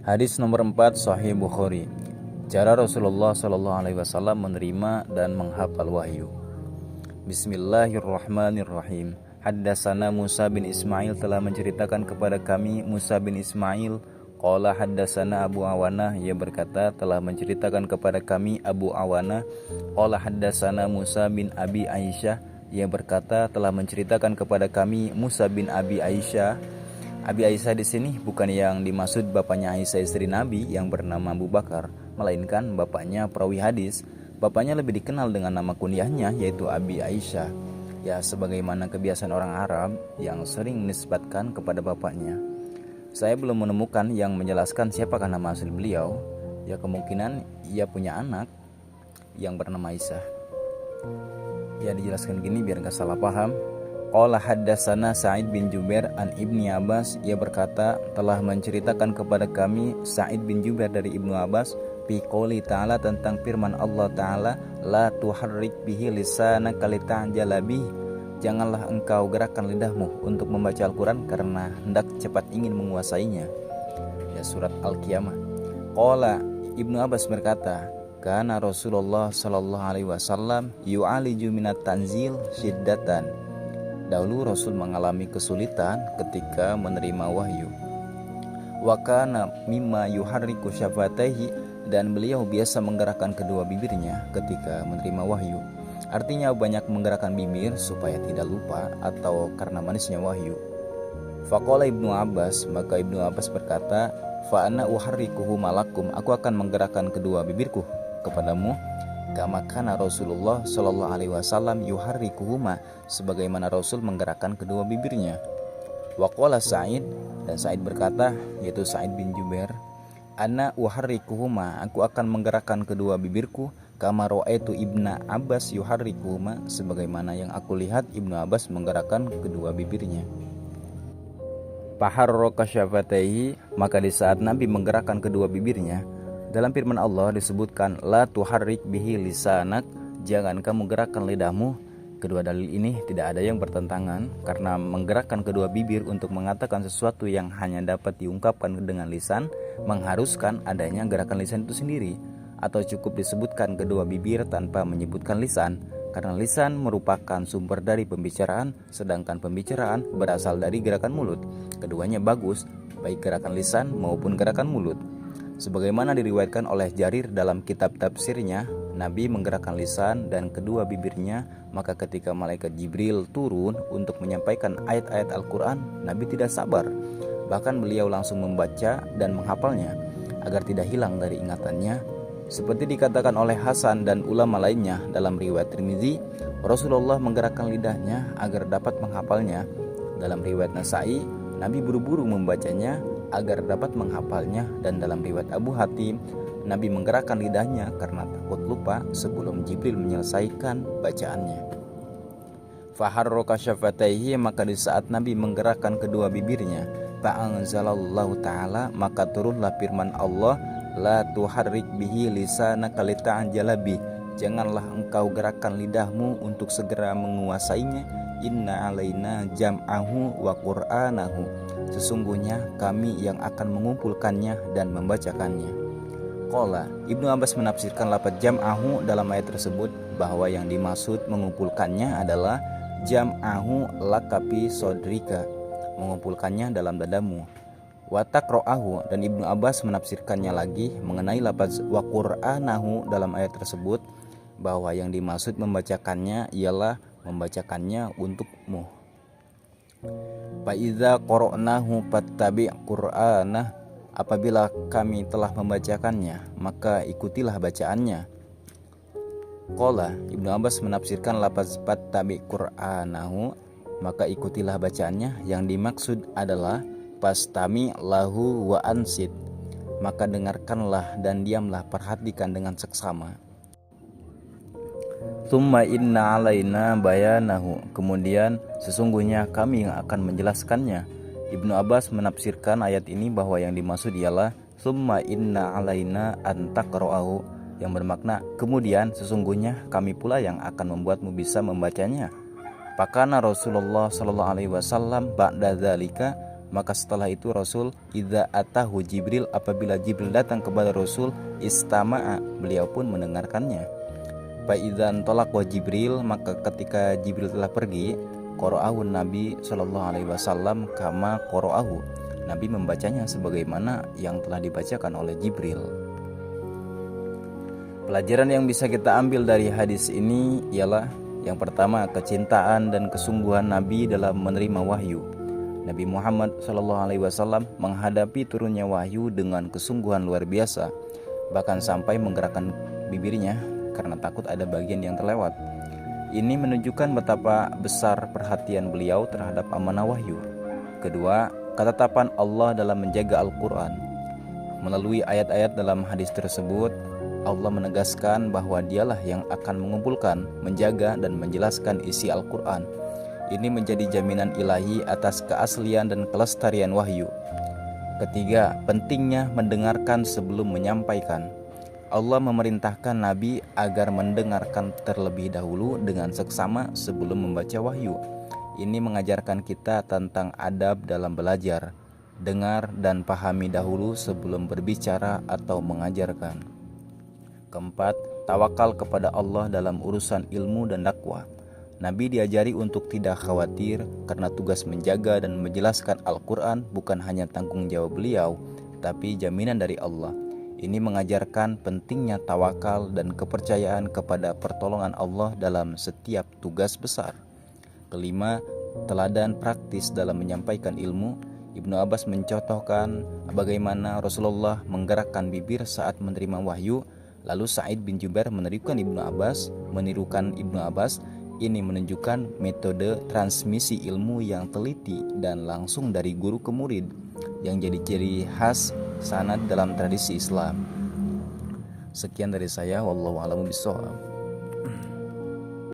Hadis nomor 4 Sahih Bukhari. Cara Rasulullah SAW menerima dan menghafal wahyu. Bismillahirrahmanirrahim. Haddasana Musa bin Ismail telah menceritakan kepada kami Musa bin Ismail. Qala haddasana Abu Awanah, ia berkata telah menceritakan kepada kami Abu Awanah. Qala haddasana Musa bin Abi Aisyah, ia berkata telah menceritakan kepada kami Musa bin Abi Aisyah. Abi Aisyah di sini bukan yang dimaksud bapaknya Aisyah istri Nabi yang bernama Abu Bakar, melainkan bapaknya perawi hadis. Bapaknya lebih dikenal dengan nama kunyahnya yaitu Abi Aisyah. Ya, sebagaimana kebiasaan orang Arab yang sering menisbatkan kepada bapaknya. Saya belum menemukan yang menjelaskan siapakah nama asli beliau. Ya, kemungkinan ia punya anak yang bernama Aisyah. Ya, dijelaskan gini biar gak salah paham. Qala haddasana Sa'id bin Jubair an Ibni Abbas, ia berkata telah menceritakan kepada kami Sa'id bin Jubair dari Ibnu Abbas fi qouli ta'ala, tentang firman Allah Ta'ala, la tuharrik bihi lisanaka lita'jala bih, janganlah engkau gerakkan lidahmu untuk membaca Al-Quran karena hendak cepat ingin menguasainya. Ya, surat Al-Qiyamah. Qala Ibnu Abbas berkata, kana Rasulullah sallallahu alaihi wasallam yu'aliju minat tanzil syiddatan, dahulu Rasul mengalami kesulitan ketika menerima wahyu. Wa kana mimma yuharriku syafataihi, dan beliau biasa menggerakkan kedua bibirnya ketika menerima wahyu. Artinya banyak menggerakkan bibir supaya tidak lupa atau karena manisnya wahyu. Faqala Ibnu Abbas, maka Ibnu Abbas berkata, fa ana uharrikuhu malakum, aku akan menggerakkan kedua bibirku kepadamu. Kama kana Rasulullah sallallahu alaihi wasallam yuharrikuhuma, sebagaimana Rasul menggerakkan kedua bibirnya. Wa qala Sa'id, dan Sa'id berkata, yaitu Sa'id bin Jubair, ana uharrikuhuma, aku akan menggerakkan kedua bibirku kama ra'aitu Ibnu Abbas yuharrikuhuma, sebagaimana yang aku lihat Ibnu Abbas menggerakkan kedua bibirnya. Faharraka syafataihi, maka di saat Nabi menggerakkan kedua bibirnya, dalam firman Allah disebutkan la tuharrik bihi lisanak, jangan kamu gerakkan lidahmu. Kedua dalil ini tidak ada yang bertentangan, karena menggerakkan kedua bibir untuk mengatakan sesuatu yang hanya dapat diungkapkan dengan lisan mengharuskan adanya gerakan lisan itu sendiri, atau cukup disebutkan kedua bibir tanpa menyebutkan lisan, karena lisan merupakan sumber dari pembicaraan, sedangkan pembicaraan berasal dari gerakan mulut. Keduanya bagus, baik gerakan lisan maupun gerakan mulut. Sebagaimana diriwayatkan oleh Jarir dalam kitab tafsirnya, Nabi menggerakkan lisan dan kedua bibirnya, maka ketika malaikat Jibril turun untuk menyampaikan ayat-ayat Al-Quran, Nabi tidak sabar. Bahkan beliau langsung membaca dan menghafalnya agar tidak hilang dari ingatannya. Seperti dikatakan oleh Hasan dan ulama lainnya dalam riwayat Tirmizi, Rasulullah menggerakkan lidahnya agar dapat menghafalnya. Dalam riwayat Nasa'i, Nabi buru-buru membacanya agar dapat menghafalnya, dan dalam riwayat Abu Hatim, Nabi menggerakkan lidahnya karena takut lupa sebelum Jibril menyelesaikan bacaannya. Faharraka syafataihi, maka di saat Nabi menggerakkan kedua bibirnya, fa'anzalallahu ta'ala, maka turunlah firman Allah, la tuharrik bihi lisanaka lita'jala bih, janganlah engkau gerakkan lidahmu untuk segera menguasainya. Inna alaina jam'ahu wa qur'anahu, sesungguhnya kami yang akan mengumpulkannya dan membacakannya. Qala Ibnu Abbas menafsirkan lafaz jam'ahu dalam ayat tersebut bahwa yang dimaksud mengumpulkannya adalah jam'ahu lakapi sodrika, mengumpulkannya dalam dadamu. Wa taqra'ahu, dan Ibnu Abbas menafsirkannya lagi mengenai lafaz wa qur'anahu dalam ayat tersebut bahwa yang dimaksud membacakannya ialah membacakannya untukmu. Fa iza qara'nahu fattabi' qur'anah, apabila kami telah membacakannya maka ikutilah bacaannya. Qala Ibnu Abbas menafsirkan lafaz fattabi' qur'anahu, maka ikutilah bacaannya, yang dimaksud adalah fastami' lahu wa ansit, maka dengarkanlah dan diamlah, perhatikan dengan seksama. Tsumma inna alaina bayanahu, kemudian sesungguhnya kami yang akan menjelaskannya. Ibnu Abbas menafsirkan ayat ini bahwa yang dimaksud ialah tsumma inna alaina an taqra'ahu, yang bermakna kemudian sesungguhnya kami pula yang akan membuatmu bisa membacanya. Pakana Rasulullah sallallahu alaihi wasallam ba'da dzalika, Maka setelah itu Rasul idza atahu Jibril, apabila Jibril datang kepada Rasul, istama'a, beliau pun mendengarkannya. Fa idzan talaqwa Jibril, maka ketika Jibril telah pergi, qara'ahu Nabi sallallahu alaihi wasallam kama qara'ahu, Nabi membacanya sebagaimana yang telah dibacakan oleh Jibril. Pelajaran yang bisa kita ambil dari hadis ini ialah yang pertama, kecintaan dan kesungguhan Nabi dalam menerima wahyu. Nabi Muhammad SAW menghadapi turunnya wahyu dengan kesungguhan luar biasa, bahkan sampai menggerakkan bibirnya karena takut ada bagian yang terlewat. Ini menunjukkan betapa besar perhatian beliau terhadap amanah wahyu. Kedua, ketetapan Allah dalam menjaga Al-Quran. Melalui ayat-ayat dalam hadis tersebut, Allah menegaskan bahwa dialah yang akan mengumpulkan, menjaga, dan menjelaskan isi Al-Quran. Ini menjadi jaminan ilahi atas keaslian dan kelestarian wahyu. Ketiga, pentingnya mendengarkan sebelum menyampaikan. Allah memerintahkan Nabi agar mendengarkan terlebih dahulu dengan seksama sebelum membaca wahyu. Ini mengajarkan kita tentang adab dalam belajar. Dengar dan pahami dahulu sebelum berbicara atau mengajarkan. Keempat, tawakal kepada Allah dalam urusan ilmu dan dakwah. Nabi diajari untuk tidak khawatir karena tugas menjaga dan menjelaskan Al-Quran bukan hanya tanggung jawab beliau, tapi jaminan dari Allah. Ini mengajarkan pentingnya tawakal dan kepercayaan kepada pertolongan Allah dalam setiap tugas besar. Kelima, teladan praktis dalam menyampaikan ilmu. Ibnu Abbas mencontohkan bagaimana Rasulullah menggerakkan bibir saat menerima wahyu. Lalu Sa'id bin Jubair menirukan Ibnu Abbas. Ini menunjukkan metode transmisi ilmu yang teliti dan langsung dari guru ke murid, yang jadi ciri khas sanad dalam tradisi Islam. Sekian dari saya, wallahu a'lam bishawab.